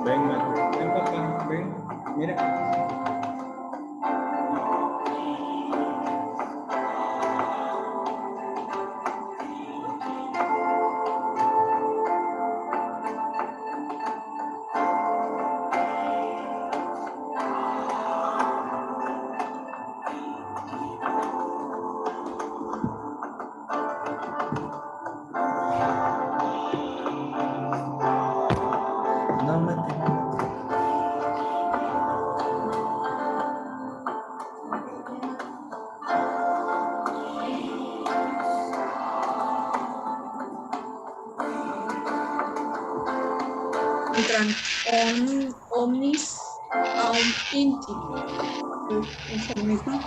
Ven, ven papá, ven, mira. No me Entran omnis aum inti. Es el mismo.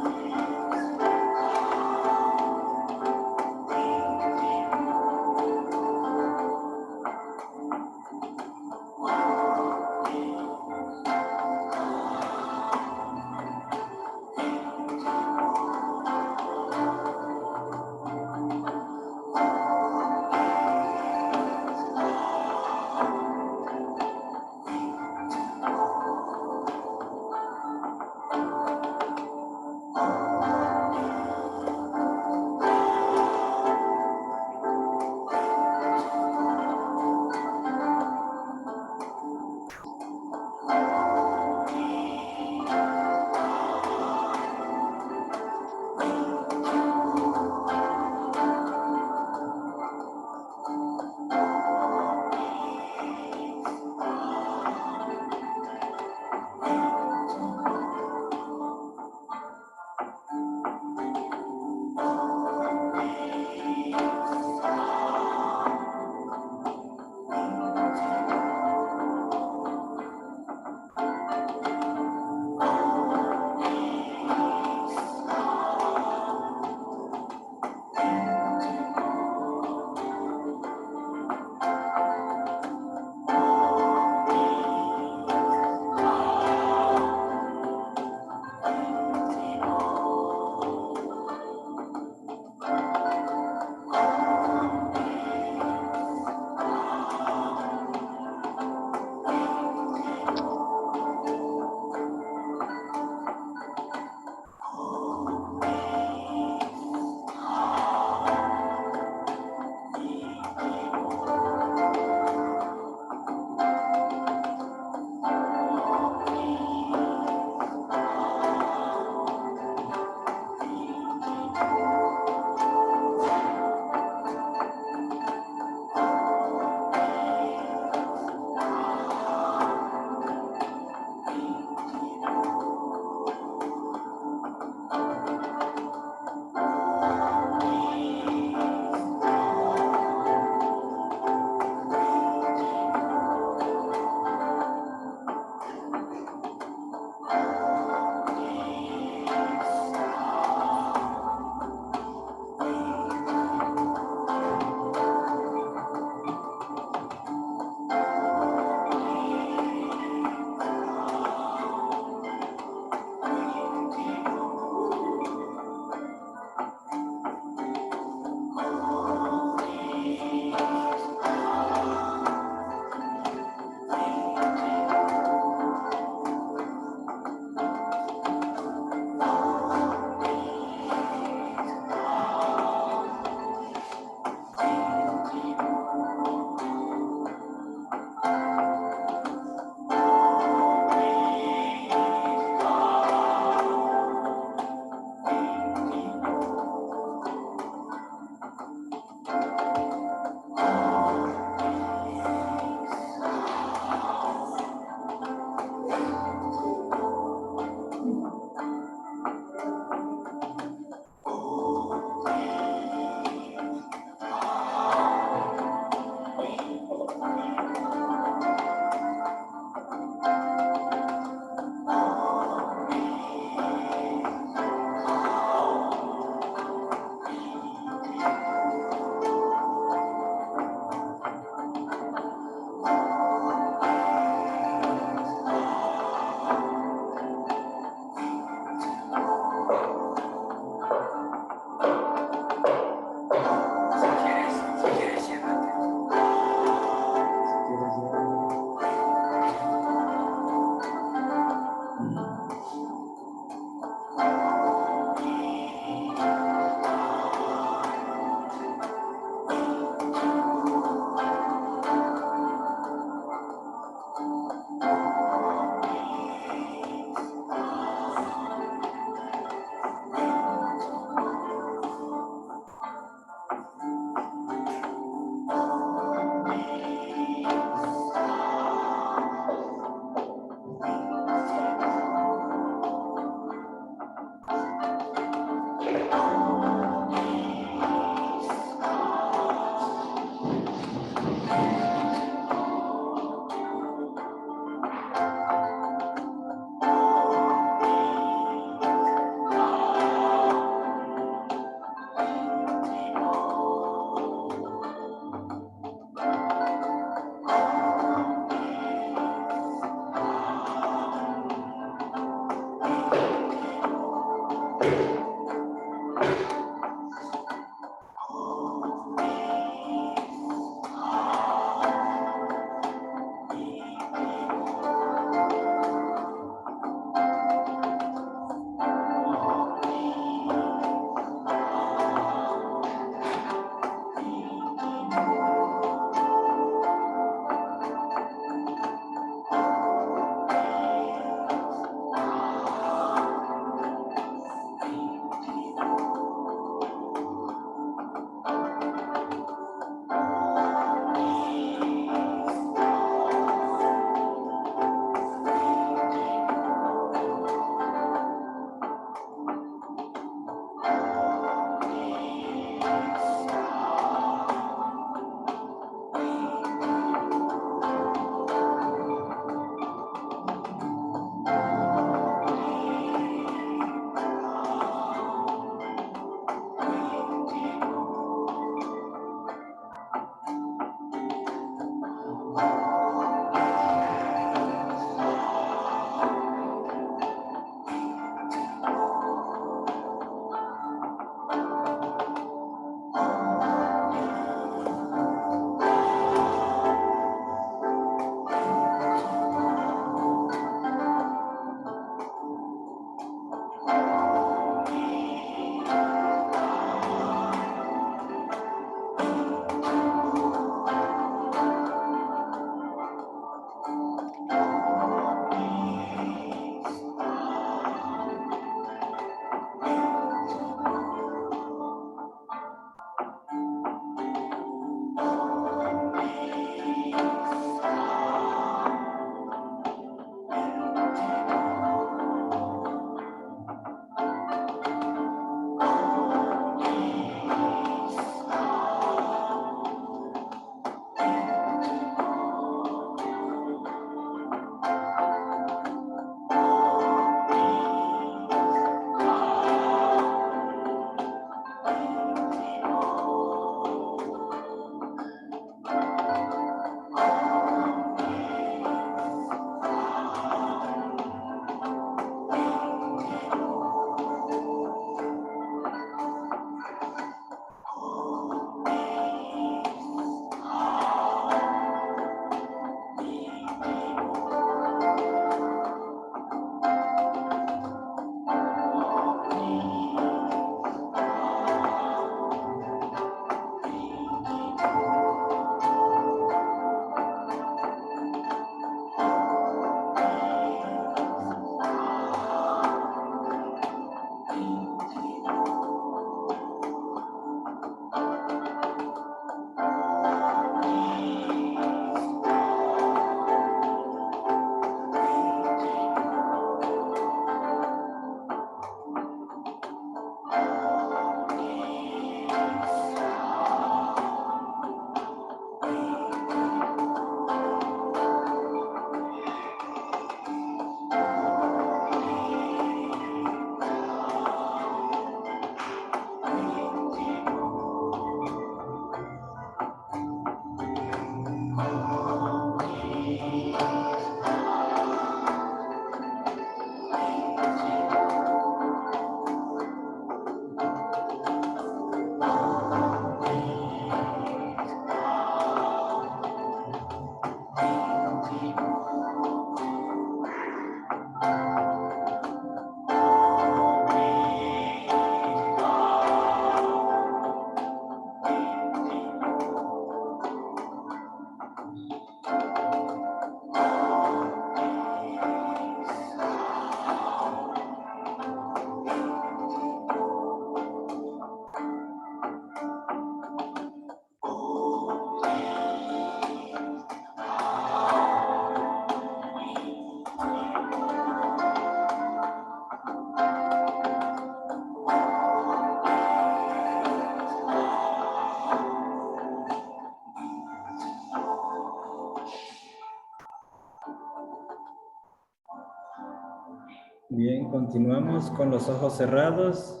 Bien, continuamos con los ojos cerrados.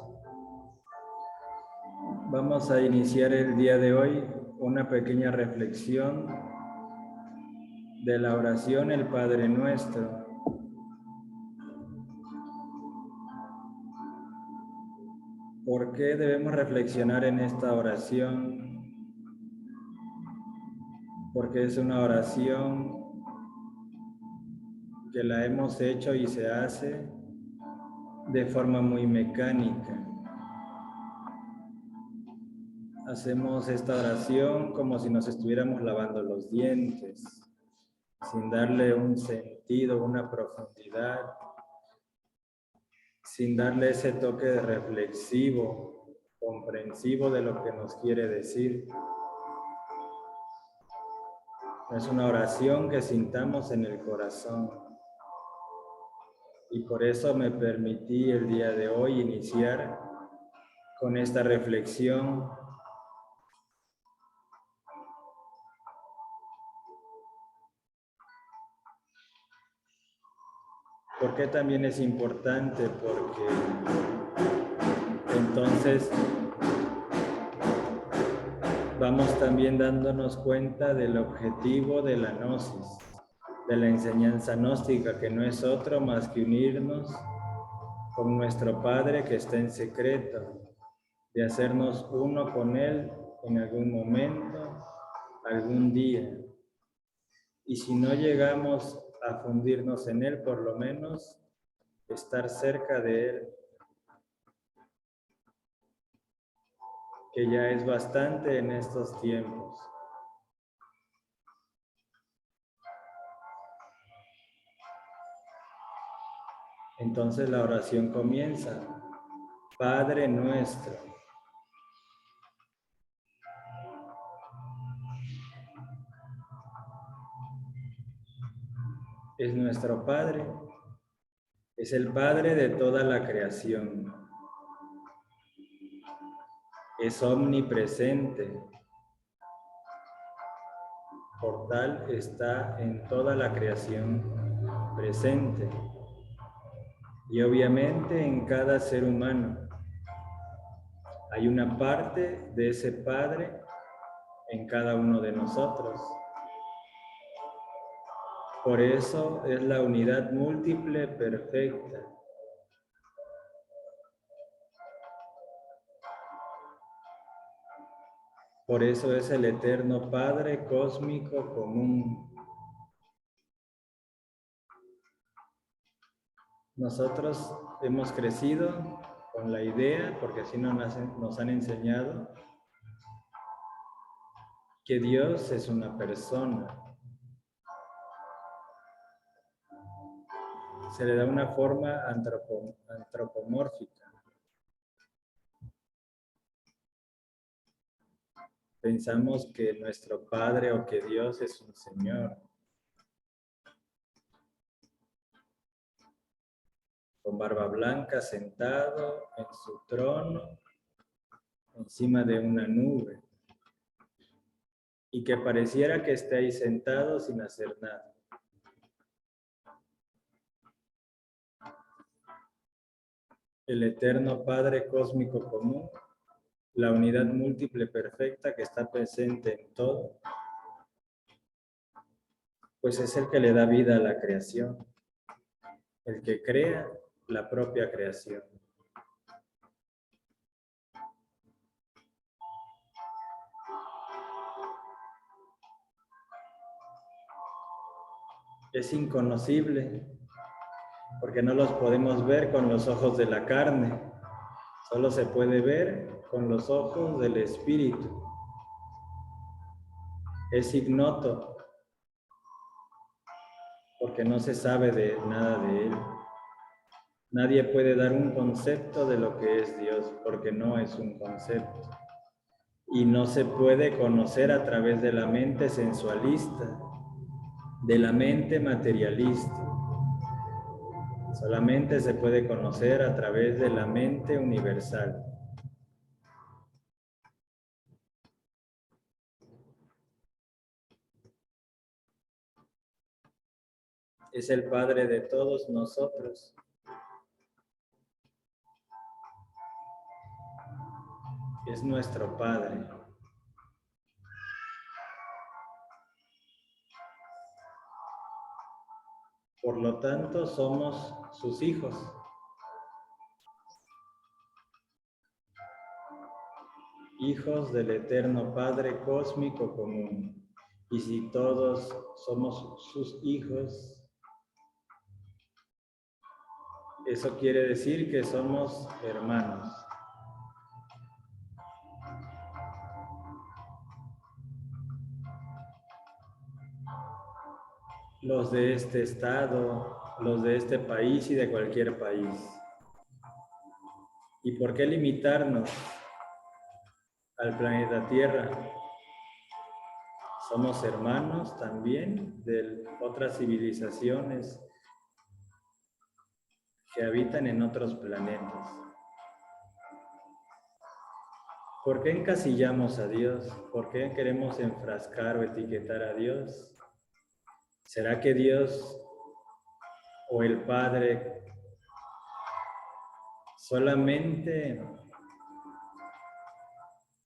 Vamos a iniciar el día de hoy una pequeña reflexión de la oración El Padre Nuestro. ¿Por qué debemos reflexionar en esta oración? Porque es una oración que la hemos hecho y se hace de forma muy mecánica. Hacemos esta oración como si nos estuviéramos lavando los dientes, sin darle un sentido, una profundidad, sin darle ese toque reflexivo, comprensivo de lo que nos quiere decir. Es una oración que sintamos en el corazón. Y por eso me permití el día de hoy iniciar con esta reflexión. ¿Por qué también es importante? Porque entonces vamos también dándonos cuenta del objetivo de la gnosis, de la enseñanza gnóstica, que no es otro más que unirnos con nuestro Padre que está en secreto, de hacernos uno con Él en algún momento, algún día. Y si no llegamos a fundirnos en Él, por lo menos estar cerca de Él, que ya es bastante en estos tiempos. Entonces la oración comienza: Padre nuestro. Es nuestro Padre, es el Padre de toda la creación. Es omnipresente, por tal está en toda la creación presente. Y obviamente en cada ser humano hay una parte de ese Padre en cada uno de nosotros. Por eso es la unidad múltiple perfecta. Por eso es el eterno Padre cósmico común. Nosotros hemos crecido con la idea, porque así nos han enseñado, que Dios es una persona. Se le da una forma antropomórfica. Pensamos que nuestro Padre o que Dios es un Señor, con barba blanca, sentado en su trono, encima de una nube, y que pareciera que esté ahí sentado sin hacer nada. El eterno Padre cósmico común, la unidad múltiple perfecta que está presente en todo, pues es el que le da vida a la creación, el que crea la propia creación. Es inconocible, porque no los podemos ver con los ojos de la carne, solo se puede ver con los ojos del Espíritu. Es ignoto, porque no se sabe de nada de Él. Nadie puede dar un concepto de lo que es Dios, porque no es un concepto. Y no se puede conocer a través de la mente sensualista, de la mente materialista. Solamente se puede conocer a través de la mente universal. Es el Padre de todos nosotros. es nuestro Padre. Por lo tanto, somos sus hijos. Hijos del eterno Padre cósmico común. Y si todos somos sus hijos, eso quiere decir que somos hermanos. Los de este estado, los de este país y de cualquier país. ¿Y por qué limitarnos al planeta Tierra? Somos hermanos también de otras civilizaciones que habitan en otros planetas. ¿Por qué encasillamos a Dios? ¿Por qué queremos enfrascar o etiquetar a Dios? ¿Será que Dios o el Padre solamente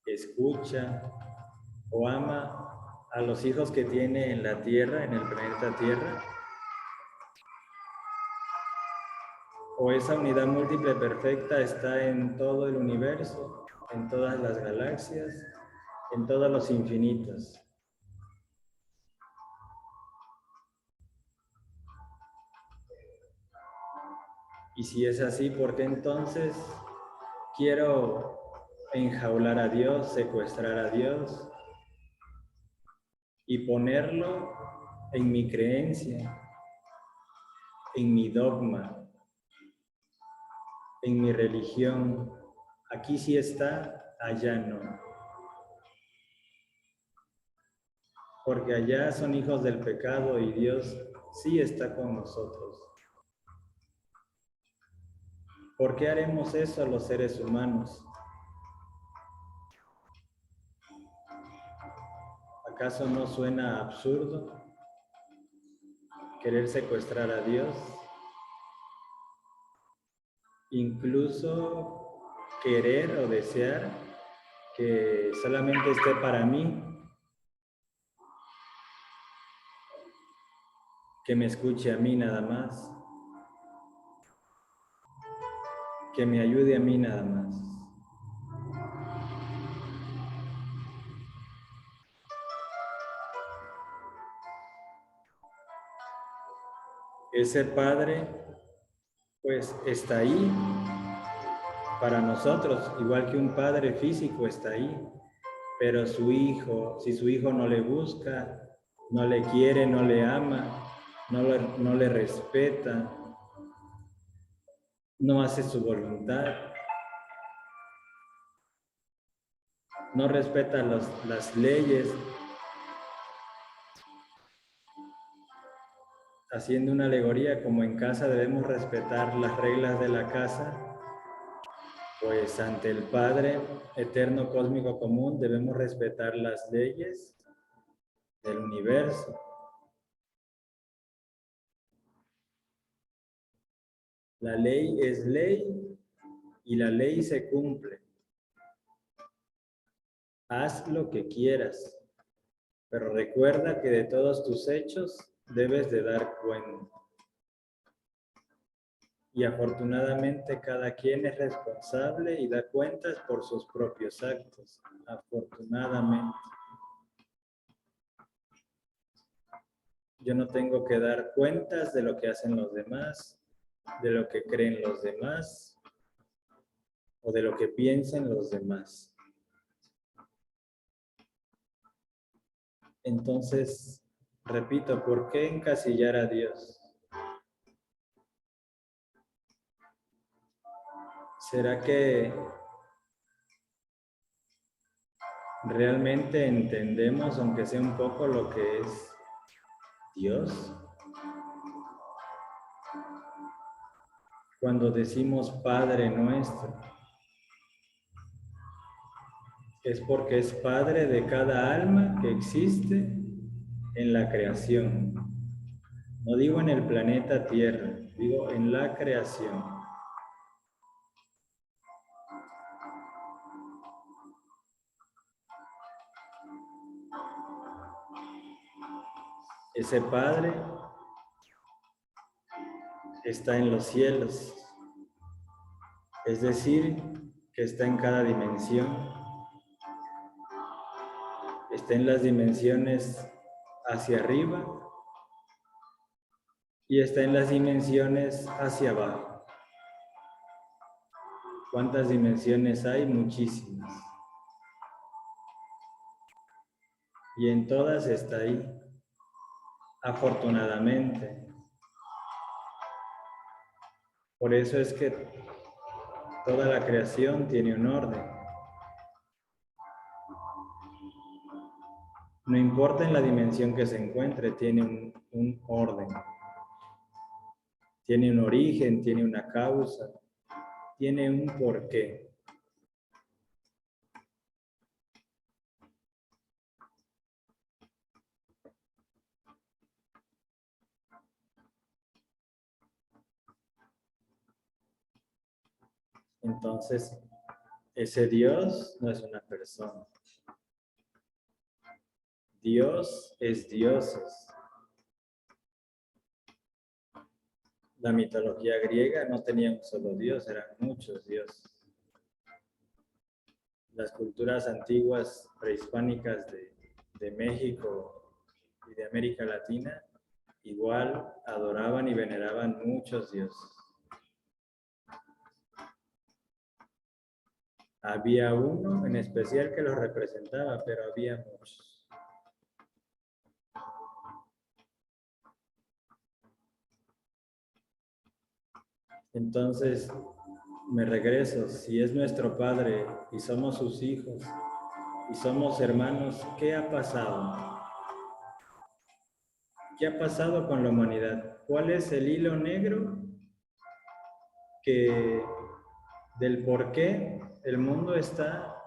escucha o ama a los hijos que tiene en la Tierra, en el planeta Tierra? ¿O esa unidad múltiple perfecta está en todo el universo, en todas las galaxias, en todos los infinitos? Y si es así, ¿por qué entonces quiero enjaular a Dios, secuestrar a Dios y ponerlo en mi creencia, en mi dogma, en mi religión? Aquí sí está, allá no. Porque allá son hijos del pecado y Dios sí está con nosotros. ¿Por qué haremos eso los seres humanos? ¿Acaso no suena absurdo querer secuestrar a Dios? Incluso querer o desear que solamente esté para mí, que me escuche a mí nada más, que me ayude a mí nada más. Ese Padre, pues, está ahí para nosotros, igual que un padre físico está ahí, pero su hijo, si su hijo no le busca, no le quiere, no le ama, no le respeta, no hace su voluntad, no respeta las leyes, haciendo una alegoría, como en casa debemos respetar las reglas de la casa, pues ante el Padre eterno cósmico común debemos respetar las leyes del universo. La ley es ley y la ley se cumple. Haz lo que quieras, pero recuerda que de todos tus hechos debes de dar cuenta. Y afortunadamente cada quien es responsable y da cuentas por sus propios actos. Afortunadamente. Yo no tengo que dar cuentas de lo que hacen los demás, de lo que creen los demás o de lo que piensen los demás. Entonces, repito, ¿por qué encasillar a Dios? ¿Será que realmente entendemos, aunque sea un poco, lo que es Dios? Cuando decimos Padre nuestro, es porque es Padre de cada alma que existe en la creación. No digo en el planeta Tierra, digo en la creación. Ese Padre está en los cielos, es decir, que está en cada dimensión, está en las dimensiones hacia arriba y está en las dimensiones hacia abajo. ¿Cuántas dimensiones hay? Muchísimas. Y en todas está ahí, afortunadamente. Por eso es que toda la creación tiene un orden. No importa en la dimensión que se encuentre, tiene un orden. Tiene un origen, tiene una causa, tiene un porqué. Entonces, ese Dios no es una persona. Dios es dioses. La mitología griega no tenía un solo Dios, eran muchos dioses. Las culturas antiguas prehispánicas de México y de América Latina igual adoraban y veneraban muchos dioses. Había uno en especial que los representaba, pero había muchos. Entonces, me regreso, si es nuestro Padre y somos sus hijos y somos hermanos, ¿qué ha pasado? ¿Qué ha pasado con la humanidad? ¿Cuál es el hilo negro del por qué el mundo está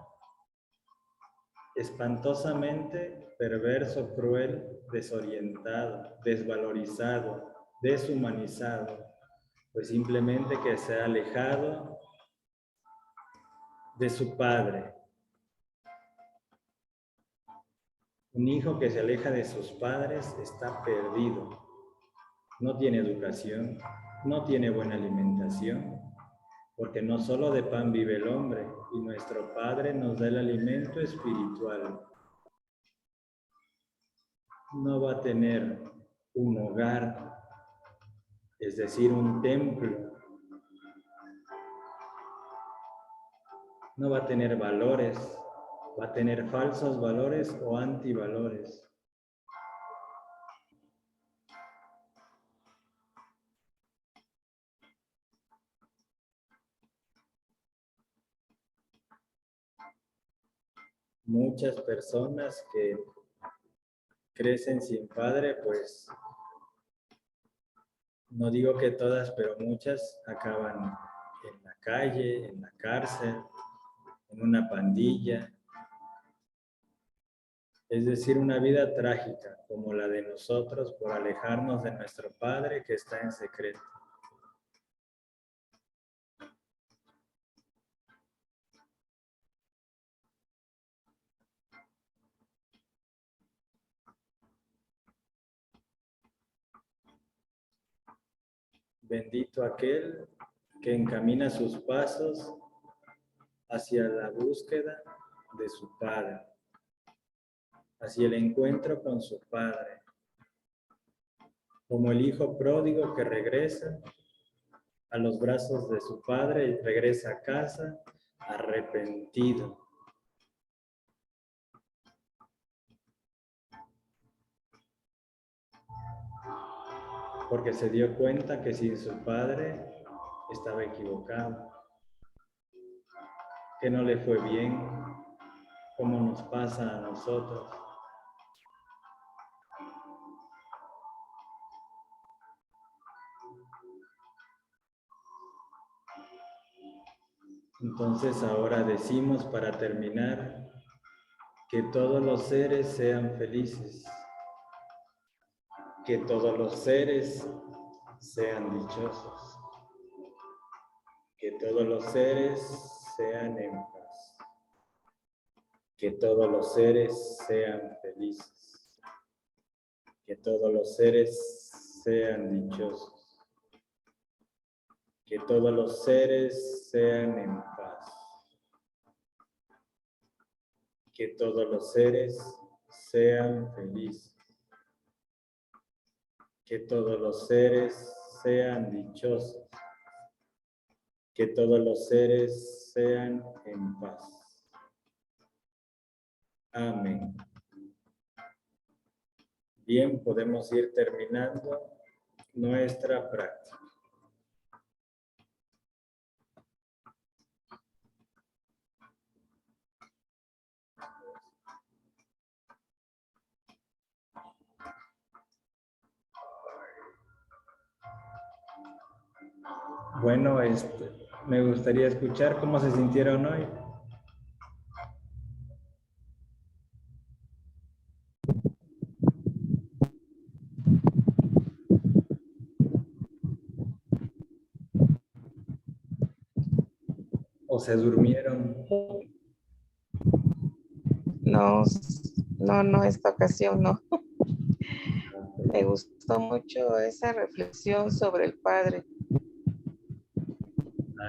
espantosamente perverso, cruel, desorientado, desvalorizado, deshumanizado? Pues simplemente que se ha alejado de su Padre. Un hijo que se aleja de sus padres está perdido. No tiene educación, no tiene buena alimentación, porque no solo de pan vive el hombre, y nuestro Padre nos da el alimento espiritual. No va a tener un hogar, es decir, un templo. No va a tener valores, va a tener falsos valores o antivalores. Muchas personas que crecen sin padre, pues no digo que todas, pero muchas acaban en la calle, en la cárcel, en una pandilla. Es decir, una vida trágica como la de nosotros por alejarnos de nuestro Padre que está en secreto. Bendito aquel que encamina sus pasos hacia la búsqueda de su Padre, hacia el encuentro con su Padre, como el hijo pródigo que regresa a los brazos de su Padre y regresa a casa arrepentido. Porque se dio cuenta que sin su Padre estaba equivocado, que no le fue bien, como nos pasa a nosotros. Entonces ahora decimos para terminar que todos los seres sean felices, que todos los seres sean dichosos, que todos los seres sean en paz, que todos los seres sean felices, Que todos los seres sean dichosos. Que todos los seres sean en paz. Que todos los seres sean felices. Que todos los seres sean dichosos. Que todos los seres sean en paz. Amén. Bien, podemos ir terminando nuestra práctica. Bueno, me gustaría escuchar cómo se sintieron hoy. ¿O se durmieron? No, esta ocasión no. Me gustó mucho esa reflexión sobre el Padre.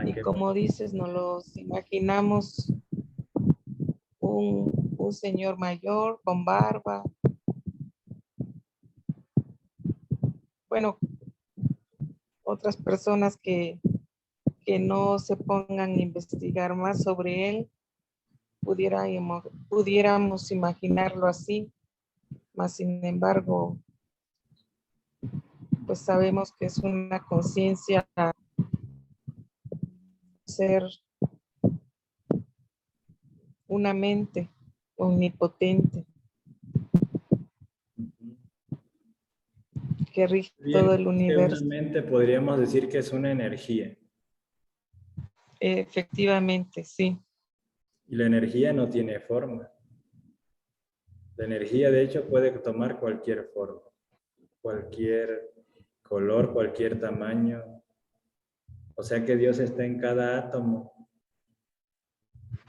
Y como dices, nos los imaginamos un señor mayor con barba. Bueno, otras personas que no se pongan a investigar más sobre él, pudiéramos imaginarlo así, mas sin embargo, pues sabemos que es una conciencia ser una mente omnipotente que rige todo el universo. Una mente podríamos decir que es una energía. Efectivamente, sí. Y la energía no tiene forma. La energía, de hecho, puede tomar cualquier forma, cualquier color, cualquier tamaño. O sea que Dios está en cada átomo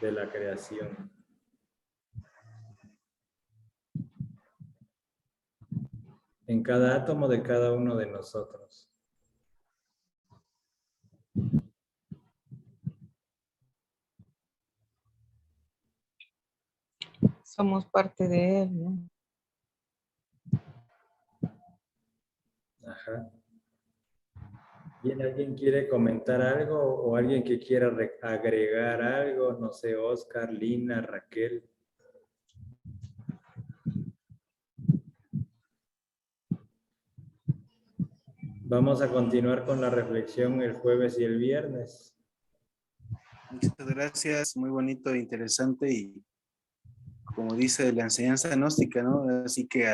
de la creación. En cada átomo de cada uno de nosotros. Somos parte de él, ¿no? Ajá. ¿Bien, alguien quiere comentar algo o alguien que quiera agregar algo? No sé, Oscar, Lina, Raquel. Vamos a continuar con la reflexión el jueves y el viernes. Muchas gracias, muy bonito e interesante y como dice la enseñanza gnóstica, ¿no? Así que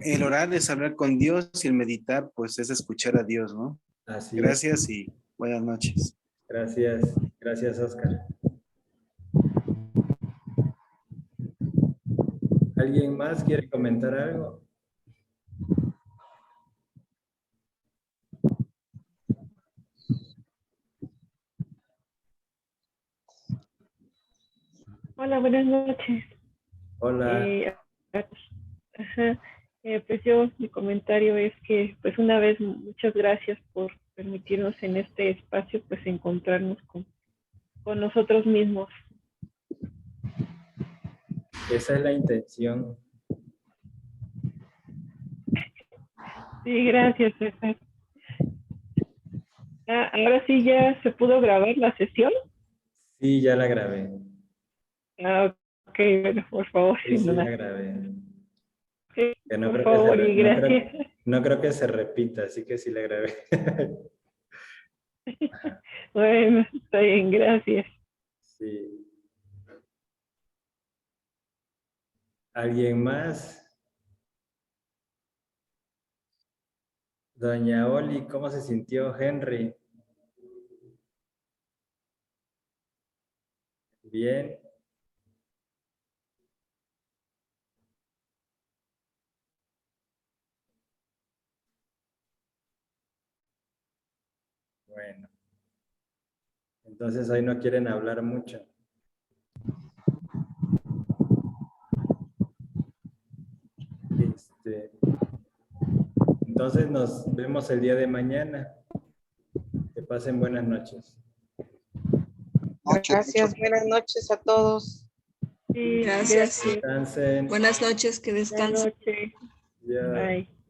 el orar es hablar con Dios y el meditar pues es escuchar a Dios, ¿no? Así Gracias es. y buenas noches. Gracias, gracias Oscar. ¿Alguien más quiere comentar algo? Hola, buenas noches. Hola. Pues mi comentario es que, pues una vez, muchas gracias por permitirnos en este espacio, pues encontrarnos con nosotros mismos. Esa es la intención. Sí, gracias, César. Ahora sí ya se pudo grabar la sesión. Sí, ya la grabé. Ok, bueno, por favor. Sí, sí, la grabé. Sí, Que no por creo favor, que y gracias. no creo que se repita, así que sí la grabé. Bueno, está bien, gracias. Sí. ¿Alguien más? Doña Oli, ¿cómo se sintió Henry? Bien. Bueno. Entonces hoy no quieren hablar mucho. Entonces nos vemos el día de mañana. Que pasen buenas noches. Gracias, buenas noches a todos. Sí, Gracias. Descansen. Buenas noches, que Buenas descansen. noches. Ya. Bye.